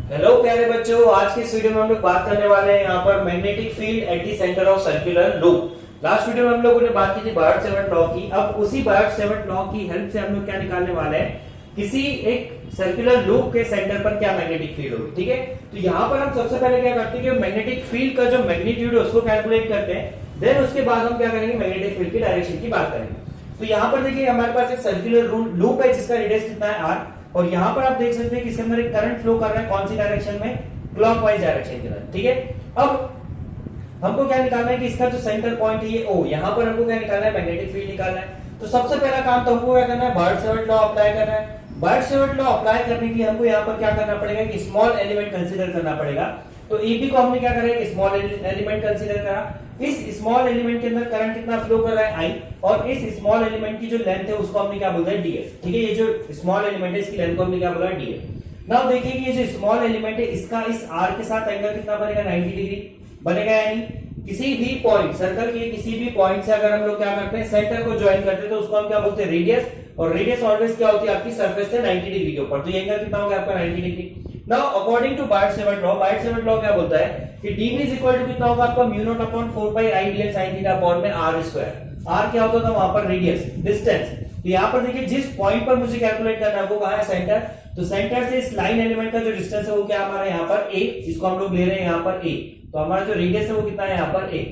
Hello प्यारे बच्चों, आज के इस वीडियो में हम लोग बात करने वाले हैं यहाँ पर magnetic field at the centre of circular loop. Last video में हम लोगों ने बात की थी बायट-सेवर्ट लॉ की। अब उसी बायट-सेवर्ट लॉ की हेल्प से हम लोग क्या निकालने वाले हैं, किसी एक सर्कुलर लूप के सेंटर पर क्या मैग्नेटिक फील्ड होगी। ठीक है, तो यहाँ पर हम सबसे पहले क्या करते हैं कि मैग्नेटिक फील्ड का जो मैग्नीट्यूड है उसको कैलकुलेट करते हैं। देन उसके बाद हम क्या करेंगे, मैग्नेटिक फील्ड की डायरेक्शन की बात करेंगे। तो यहाँ पर देखिए हमारे पास एक सर्कुलर लूप है जिसका रेडियस कितना है r, और यहाँ पर आप देख सकते हैं कि इसके अंदर एक करंट फ्लो कर रहा है। कौन सी डायरेक्शन में? क्लॉकवाइज डायरेक्शन के अंदर। ठीक है, अब हमको क्या निकालना है कि इसका जो सेंटर पॉइंट है ये O, यहाँ पर हमको क्या निकालना है, मैग्नेटिक फील्ड निकालना है। तो सबसे पहला काम तो हमको क्या करना है, बायट-सेवर्ट लॉ अप्लाई करना है। बायट-सेवर्ट लॉ अप्लाई करने के लिए हमको यहाँ पर क्या करना पड़ेगा कि स्मॉल एलिमेंट कंसीडर करना पड़ेगा। तो EP को हमने क्या करा, स्मॉल एलिमेंट कंसीडर करा। इस स्मॉल एलिमेंट के अंदर करंट कितना फ्लो कर रहा है, I, और इस स्मॉल एलिमेंट की जो लेंथ है उसको हमने क्या बोला है, dl। ठीक है, ये जो स्मॉल एलिमेंट है इसकी लेंथ को हमने क्या बोला है, dl। नाउ देखिए कि ये जो स्मॉल एलिमेंट है इसका इस r के साथ एंगल कितना बनेगा, 90 डिग्री बनेगा। यानी किसी भी पॉइंट, सर्कल के किसी भी पॉइंट से अगर हम लोग क्या करते हैं, सेंटर को ज्वाइन करते हैं तो उसको हम क्या बोलते हैं, रेडियस। और रेडियस ऑलवेज क्या होती है, आपकी सरफेस से 90 डिग्री के ऊपर। तो ये एंगल कितना होगा आपका, 90 degree. Now according to Biot Savart law, Biot Savart law क्या बोलता है कि dv इज इक्वल टू कितना होगा आपका, mu not upon 4 pi i dl sin theta upon में r स्क्वायर। r क्या होता था वहां पर, रेडियस, डिस्टेंस। तो यहाँ पर देखिए जिस पॉइंट पर मुझे कैलकुलेट करना है वो कहाँ है, सेंटर। तो सेंटर से इस लाइन एलिमेंट का जो डिस्टेंस है वो क्या हमारा यहाँ पर a, जिसको हम लोग ले रहे हैं यहाँ पर a। तो हमारा जो रेडियस है वो कितना है यहाँ पर a।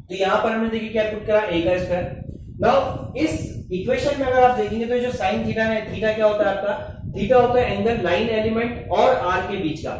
तो यहाँ पर हमने देखिए क्या पुट करा, a का स्क्वायर। नाउ इस इक्वेशन में अगर आप देखेंगे तो जो साइन थीटा है, थीटा क्या होता है आपका, थीटा होता है एंगल लाइन एलिमेंट और r के बीच का।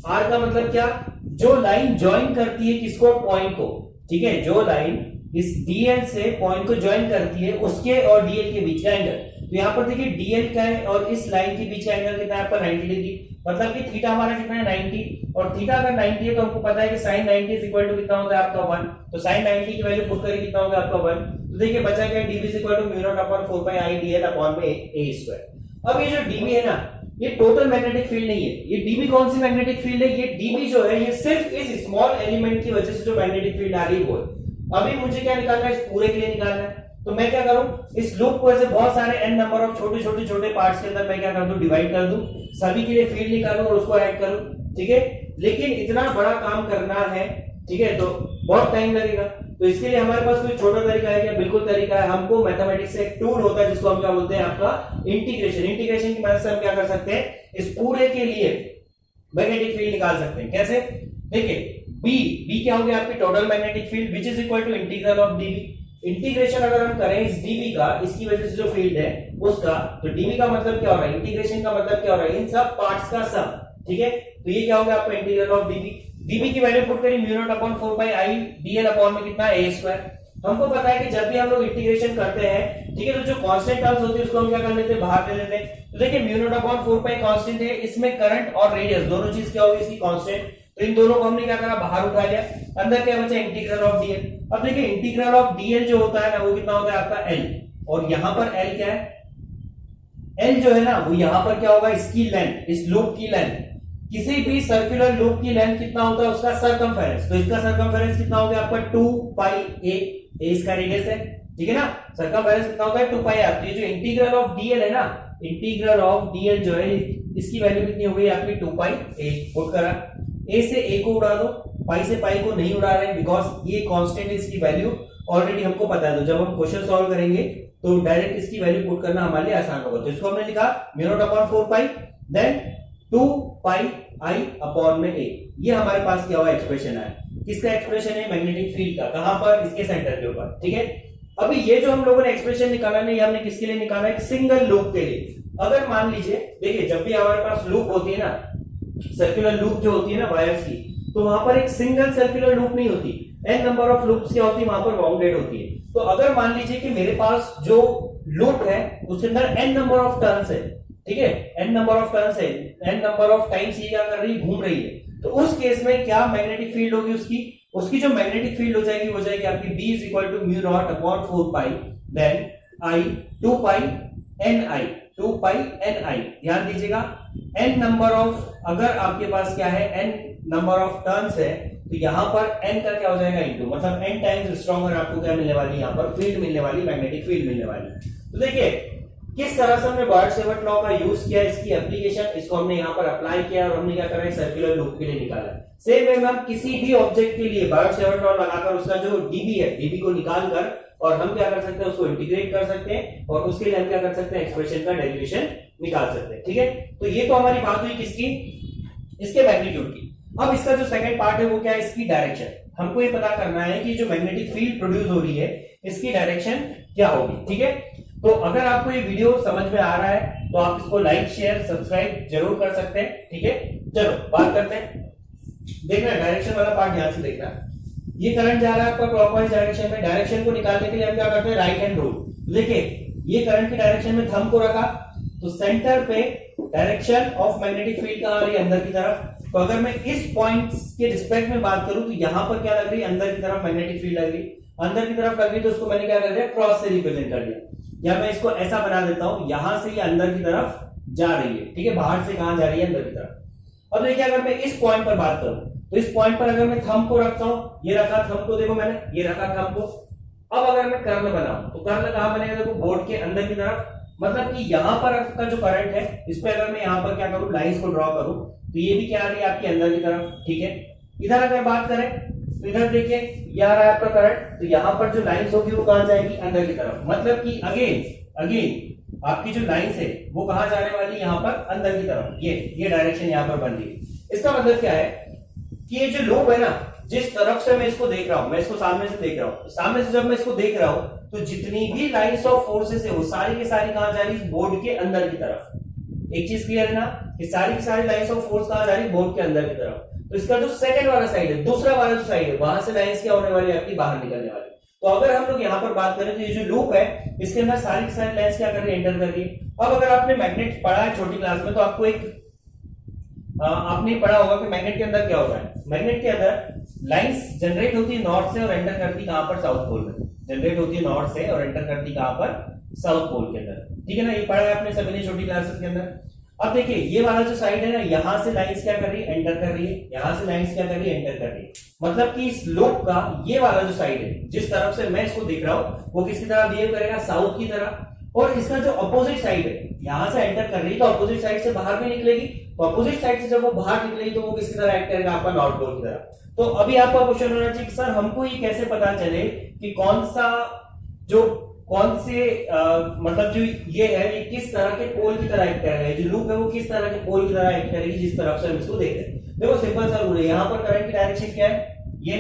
r का मतलब क्या, जो लाइन ज्वाइन करती है किसको, पॉइंट को। ठीक है, जो लाइन इस dl से पॉइंट को ज्वाइन करती है उसके और dl के बीच का एंगल। तो यहाँ पर देखिए dl का है और इस लाइन के बीच का एंगल कितना है आपका, 90 डिग्री। मतलब कि थीटा हमारा कितना है, 90। और थीटा अगर 90 है तो हमको पता है कि sin 90 इज इक्वल टू कितना होता है आपका 1। तो sin 90 की वैल्यू पुट करें कितना होगा आपका 1। तो देखिए बचा क्या, dv is equal to mu not upon 4 pi i dl upon में a स्क्वायर। अब ये जो dv है ना, ये टोटल मैग्नेटिक फील्ड नहीं है। ये dv कौन सी मैग्नेटिक फील्ड है, ये dv जो है ये सिर्फ इस स्मॉल एलिमेंट की वजह से जो मैग्नेटिक फील्ड आ रही है वो है। अभी मुझे क्या निकालना है, इस पूरे के लिए निकालना है। तो मैं क्या करूं, इस लूप को ऐसे बहुत सारे n नंबर ऑफ छोटे छोटे छोटे पार्ट्स के अंदर मैं क्या कर दूं, डिवाइड कर दूं, सभी के लिए फील्ड निकालूं और उसको ऐड करूं। ठीक है, लेकिन इतना बड़ा काम करना है, ठीक है, तो बहुत टाइम लगेगा। तो इसके लिए हमारे पास कोई छोटा तरीका है क्या, बिल्कुल तरीका है। हमको मैथमेटिक्स से एक टूल होता है जिसको हम क्या बोलते हैं, आपका इंटीग्रेशन। इंटीग्रेशन की मदद से हम क्या कर सकते हैं, इस पूरे के लिए मैग्नेटिक फील्ड निकाल सकते हैं। कैसे, देखिए b क्या हो गया आपकी total magnetic field, which is equal to integral of dv। Integration अगर हम करें इस dv का, इसकी वजह से जो फील्ड है उसका, तो dv का मतलब क्या हो रहा है, इंटीग्रेशन का मतलब क्या हो रहा है, इन सब पार्ट्स का सम। ठीक है, तो ये क्या हो गया आपका इंटीग्रल ऑफ dv। dv की वैल्यू पुट करें mu not upon 4 pi i dl upon में कितना, a स्क्वायर। हमको पता है कि जब भी हम लोग इंटीग्रेशन करते हैं, ठीक है, तो जो कांस्टेंट टर्म्स होती है उसको हम क्या कर लेते हैं, बाहर ले लेते हैं। तो देखिए mu not upon 4 pi constant है, इसमें करंट और रेडियस दोनों चीज क्या होगी, इसकी कांस्टेंट। तो इन दोनों को हमने क्या करा, बाहर उठा लिया। अंदर क्या बचा, इंटीग्रल ऑफ dl। अब देखिए इंटीग्रल ऑफ dl जो होता है ना वो कितना होता है आपका l, और यहां पर l क्या है, l जो है ना वो यहां पर क्या होगा, इसकी लेंथ, इस लूप की लेंथ। किसी भी सर्कुलर लूप की लेंथ कितना होता है, उसका सर्कमफेरेंस। तो इसका सर्कमफेरेंस कितना हो गया आपका 2 पाई a, इसका रेडियस है। ठीक है ना, सर्कमफेरेंस कितना होता है 2 पाई r। तो ये जो इंटीग्रल ऑफ dl है ना, इंटीग्रल ऑफ dl जो है इसकी वैल्यू कितनी हो गई आपकी 2 पाई a। पुट करा, a से a को उड़ा दो, पाई से पाई को नहीं उड़ा रहे हैं बिकॉज ये कांस्टेंट है, इसकी वैल्यू ऑलरेडी हमको पता है। तो जब हम क्वेश्चन सॉल्व करेंगे तो डायरेक्ट इसकी वैल्यू पुट करना हमारे लिए आसान होगा। तो इसको हमने लिखा mu not upon 4 pi then 2 pi i upon में a। ये हमारे पास क्या हुआ, एक्सप्रेशन है। किसका एक्सप्रेशन है, मैग्नेटिक फील्ड का। कहां पर, इसके सेंटर के ऊपर। ठीक है, अभी ये जो हम लोगों ने एक्सप्रेशन निकाला है, ये हमने किसके लिए निकाला है, सिंगल लूप के लिए। अगर मान लीजिए, देखिए जब भी हमारे पास लूप होती है ना, सर्कुलर लूप जो होती है ना वायर्स की, तो वहां पर एक सिंगल सर्कुलर लूप नहीं होती, n नंबर ऑफ लूप्स क्या होती है, वहां पर बाउंडेड होती है। तो अगर मान लीजिए कि मेरे पास जो लूप है उसके अंदर n नंबर ऑफ टर्न्स है, ठीक है, n नंबर ऑफ टर्न्स है, n नंबर ऑफ टाइम्स ये क्या कर रही है, घूम रही है। तो उस केस में क्या मैग्नेटिक फील्ड होगी, उसकी जो मैग्नेटिक फील्ड हो जाएगी वो जाएगी आपकी b is equal to mu not upon 4 pi then i 2 pi ni, 2 pi ni। ध्यान दीजिएगा, n नंबर ऑफ, अगर आपके पास क्या है, n नंबर ऑफ टर्न्स है, तो यहां पर n का क्या हो जाएगा इनटू, मतलब n टाइम्स स्ट्रॉन्गर आपको क्या मिलने वाली, यहां पर फील्ड मिलने वाली, मैग्नेटिक फील्ड मिलने वाली। तो देखिए किस तरह से हमने बार्ट-सेवट लॉ का यूज किया, इसकी एप्लीकेशन, इसको हमने यहाँ पर अप्लाई किया और हमने क्या करा है, सर्कुलर लूप के लिए निकाला। सेम वे में हम किसी भी ऑब्जेक्ट के लिए बार्ट-सेवट लॉ लगाकर उसका जो डीबी है, डीबी को निकाल कर और हम क्या कर सकते हैं, उसको इंटीग्रेट कर सकते हैं और उसके लिए हम क्या कर सकते हैं, एक्सप्रेशन का डेरिवेशन निकाल सकते हैं। ठीक है, तो ये तो हमारी बात हुई किसकी, इसके मैग्नीट्यूड की। अब इसका जो सेकंड पार्ट है वो क्या है, इसकी डायरेक्शन। हमको ये पता करना है कि जो मैग्नेटिक फील्ड प्रोड्यूस हो रही है इसकी डायरेक्शन क्या होगी। ठीक है, तो अगर आपको ये वीडियो समझ में आ रहा है तो आप इसको लाइक शेयर सब्सक्राइब जरूर कर सकते हैं। ठीक है, चलो बात करते हैं। देखना डायरेक्शन वाला पार्ट ध्यान से देखना। ये करंट जा रहा है आपका क्लॉकवाइज डायरेक्शन में। डायरेक्शन को निकालने के लिए हम क्या करते हैं, राइट हैंड रूल। देखिए ये करंट की डायरेक्शन में थंब को रखा तो सेंटर पे डायरेक्शन ऑफ मैग्नेटिक फील्ड कहां आ रही है, अंदर की तरफ। तो अगर मैं इस पॉइंट के रिस्पेक्ट में बात करूं तो यहां पर क्या लग रही है, अंदर की तरफ मैग्नेटिक फील्ड लग रही, अंदर की तरफ लग रही, तो उसको मैंने क्या कर दिया, क्रॉस से रिप्रेजेंट कर दिया। या मैं इसको ऐसा बना देता हूं, यहां से ये अंदर की तरफ जा रही है। ठीक है, बाहर से कहां जा रही है, अंदर की तरफ। अब देखिए अगर मैं इस पॉइंट पर बात करूं तो इस पॉइंट पर अगर मैं थंब को रखता हूं, ये रखा थंब को, देखो मैंने ये रखा थंब को। अब अगर मैं कर्ल बनाऊं तो कर्ल कहां बनेगा, देखो बोर्ड के अंदर की तरफ। मतलब कि यहां पर आपका जो करंट है इस पे अगर मैं यहां पर क्या करूं, लाइंस को ड्रॉ करूं तो ये भी क्या आ रही है आपकी अंदर की तरफ। ठीक है, इधर अगर बात करें तो इधर देखिए ये आ रहा है आपका करंट, तो यहां पर जो लाइंस होगी वो कहां जाएगी, अंदर की तरफ। मतलब कि अगेन आपकी जो लाइंस है वो कहां जाने वाली है, यहां पर अंदर की तरफ। ये डायरेक्शन यहां पर बन रही है। इसका मतलब क्या है कि ये जो लूप है ना, जिस तरफ से मैं इसको देख रहा हूं, मैं इसको सामने से देख रहा हूं, तो सामने से जब मैं इसको देख रहा हूं तो जितनी भी लाइंस ऑफ फोर्सेस है वो सारी की सारी कहां जा रही है, बोर्ड के अंदर की तरफ। एक चीज क्लियर है ना, कि सारी की सारी लाइंस ऑफ फोर्स कहां जा रही है, बोर्ड के अंदर की तरफ। तो इसका जो सेकंड वाला साइड है, दूसरा वाला जो साइड है, वहां से लाइंस क्या होने वाली है, आपकी बाहर निकलने वाली। तो अगर हम लोग यहां पर बात करें तो ये जो लूप है इसके अंदर सारी की सारी लाइंस क्या कर रही है, एंटर कर रही है। अब अगर आपने मैग्नेट पढ़ा है छोटी क्लास में तो आपको एक आपने पढ़ा होगा कि मैग्नेट के अंदर क्या होता है। मैग्नेट के अंदर लाइंस जनरेट होती है नॉर्थ से और एंटर करती कहां पर, साउथ पोल में। जनरेट होती है नॉर्थ से और एंटर करती कहां पर, साउथ पोल के अंदर। ठीक है ना, ये पढ़ा है आपने सभी ने छोटी क्लासेस के अंदर। अब देखिए ये वाला जो साइड है ना, यहां से लाइंस क्या कर रही है, एंटर कर रही है, यहां से लाइंस क्या कर रही है, एंटर कर रही है। मतलब कि इस लूप का ये वाला जो साइड है, जिस तरफ से मैं इसको देख रहा हूं वो किसकी तरह बिहेव करेगा, साउथ की तरह। और इसका जो अपोजिट साइड है, यहां से एंटर कर रही है तो अपोजिट साइड से बाहर भी निकलेगी, तो अपोजिट साइड से जब वो बाहर निकलेगी तो वो किसकी तरह एक्ट करेगा, आपका नॉर्थ पोल की तरह। तो अभी आपका क्वेश्चन होना चाहिए कि सर हमको ये कैसे पता चले कि कौन से मतलब जो ये है ये किस तरह के पोल की तरह एक्ट करेगा, जो लूप है वो किस तरह के पोल की तरह एक्ट करेगी जिस तरफ से हम इसको देख रहे हैं। देखो सिंपल सा रूल है, यहां पर करंट की डायरेक्शन क्या है, ये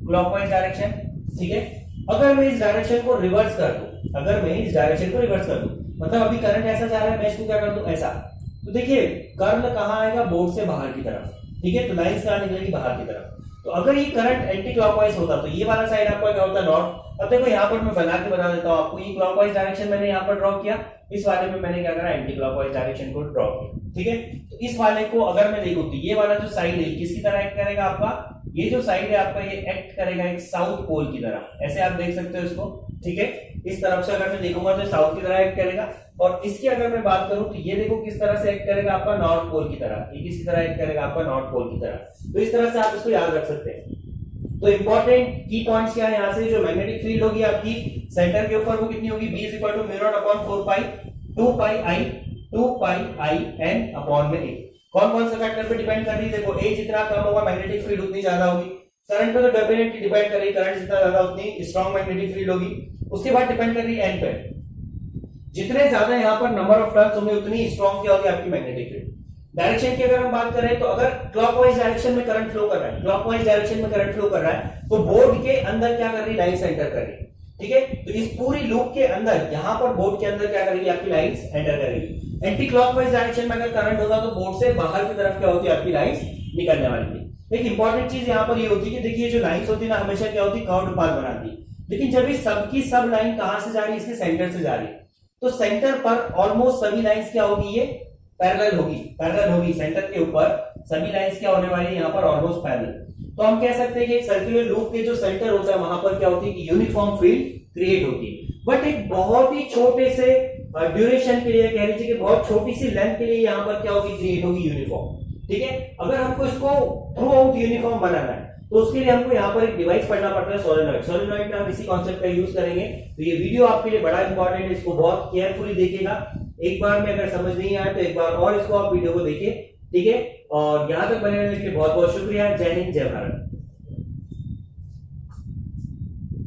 क्लॉकवाइज डायरेक्शन। ठीक है, अगर मैं इस डायरेक्शन को रिवर्स कर दूं, मतलब अभी करंट ऐसा जा रहा है, मैं इसको क्या कर दूं, ऐसा, तो देखिए कर्ल कहां आएगा, बोर्ड से बाहर की तरफ। ठीक है, तो लाइंस कहां निकलेगी, बाहर की तरफ। तो अगर ये करंट एंटी क्लॉकवाइज होता तो ये वाला साइड आपका क्या होता, नॉर्थ। अब देखो यहाँ पर मैं बना देता हूं आपको, ये क्लॉकवाइज डायरेक्शन मैंने यहाँ पर ड्रॉ किया, इस वाले में मैंने क्या करा, एंटी क्लॉकवाइज डायरेक्शन को ड्रॉ किया। ठीक है, तो इस वाले को अगर मैं देखूं तो ये वाला जो साइड है किसकी तरह एक्ट करेगा, आपका ये जो साइड है आपका ये एक्ट करेगा एक साउथ पोल की तरह। ऐसे आप देख सकते हो इसको। ठीक है, इस तरफ से अगर मैं देखूंगा तो साउथ की तरह एक्ट करेगा, और इसकी अगर मैं बात करूं तो ये देखो किस तरह से एक्ट करेगा, आपका नॉर्थ पोल की तरह। ये किसकी तरह एक्ट करेगा, आपका नॉर्थ पोल की तरह। तो इस तरह से आप इसको याद रख सकते हैं। तो इंपॉर्टेंट की पॉइंट्स क्या है, यहां से जो मैग्नेटिक फील्ड होगी आपकी सेंटर के ऊपर वो कितनी होगी, B = μ0/4 2 pi I n upon में A। कौन से फैक्टर पे डिपेंड कर रही है, देखो A जितना कम होगा मैग्नेटिक फील्ड उतनी ज्यादा होगी। करंट पे तो डेफिनेटली डिपेंड कर रही है, करंट जितना ज्यादा उतनी स्ट्रांग मैग्नेटिक फील्ड होगी। उसके बाद डिपेंड कर रही है n पे, जितने ज्यादा यहाँ पर नंबर ऑफ टर्न्स होंगे उतनी स्ट्रांग क्या होगी आपकी मैग्नेटिक फील्ड। डायरेक्शन की अगर हम बात करें तो अगर क्लॉकवाइज डायरेक्शन में करंट फ्लो कर रहा है, तो बोर्ड के अंदर क्या कर रही है, लाइंस एंटर कर रही है। ठीक है, तो इस पूरी लूप के अंदर यहां पर बोर्ड के अंदर क्या करेगी, आपकी लाइंस एंटर करेगी। एंटी क्लॉकवाइज डायरेक्शन में अगर करंट होगा तो बोर्ड से बाहर की तरफ क्या होती है, आपकी लाइंस निकलने वाली थी। एक इंपॉर्टेंट चीज यहां पर ये होती है कि देखिए जो लाइंस होती है ना, हमेशा क्या होती है, कर्व्ड पाथ बनाती है। लेकिन जब ये सबकी सब लाइन कहां से जा रही है, इसके सेंटर से जा रही है, तो सेंटर पर ऑलमोस्ट सभी लाइंस क्या होगी, ये पैरेलल होगी। सेंटर के ऊपर सभी लाइंस क्या होने वाली है, यहाँ पर ऑलमोस्ट पैरेलल। तो हम कह सकते हैं कि एक सर्कुलर लूप के जो सेंटर होता है वहां पर क्या होती है कि यूनिफॉर्म फील्ड क्रिएट होती है। बट एक बहुत ही छोटे से ड्यूरेशन के लिए, कह लीजिए कि बहुत छोटी सी लेंथ के लिए यहाँ पर क्या होगी, क्रिएट होगी यूनिफॉर्म। ठीक है, अगर हमको इसको थ्रू आउट यूनिफॉर्म बनाना है तो उसके लिए हमको यहाँ पर एक डिवाइस पढ़ना पड़ता है सोलेनॉइड। सोलेनॉइड में हम इसी कॉन्सेप्ट का यूज करेंगे। तो ये वीडियो आपके लिए बड़ा इंपॉर्टेंट है, इसको बहुत केयरफुली देखिएगा। एक बार में अगर समझ नहीं आया तो एक बार और इसको आप वीडियो को देखिए, ठीक है। और यहाँ तक बने रहने के लिए बहुत बहुत शुक्रिया। जय हिंद, जय भारत।